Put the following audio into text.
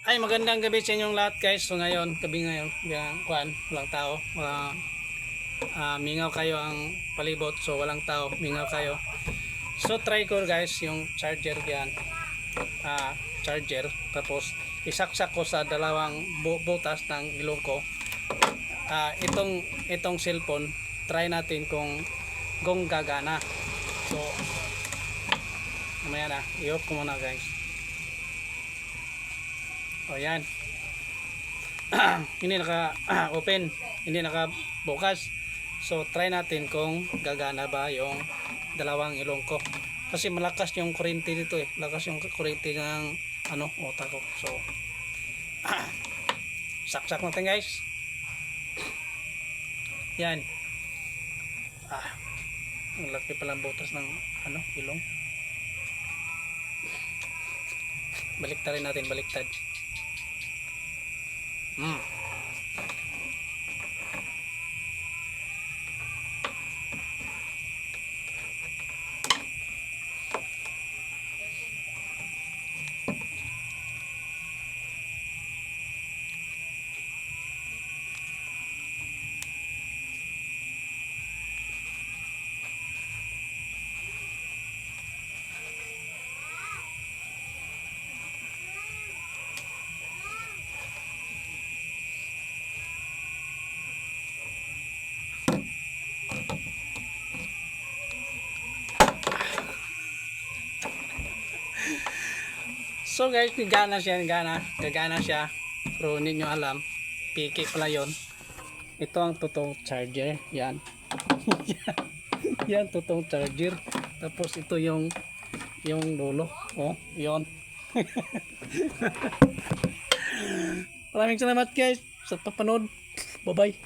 Ay, magandang gabi sa inyong lahat guys. So ngayon, gabi ngayon, kuan, walang tao. Mingaw kayo ang palibot. So walang tao, mingaw kayo. So try ko guys yung charger yan. Charger. Tapos isaksak ko sa dalawang butas ng ilong ko. Itong cellphone, try natin kung gagana. So mamaya na, i-off ko muna guys. O yan. Hindi naka open, hindi naka bukas. So try natin kung gagana ba yung dalawang ilong ko. Kasi malakas yung kuryente dito eh. Lakas yung kuryente ng utak ko. So saksak natin guys. Yan. Ang laki palang butas ng ilong. Baliktad rin natin, baliktad. So guys, gagana siya. Pero hindi nyo alam, piki pala yun. Ito ang totoong charger. Yan. Yan totoong charger. Tapos ito yung dulo. Oh, yon. Maraming salamat guys sa papanood. Bye bye.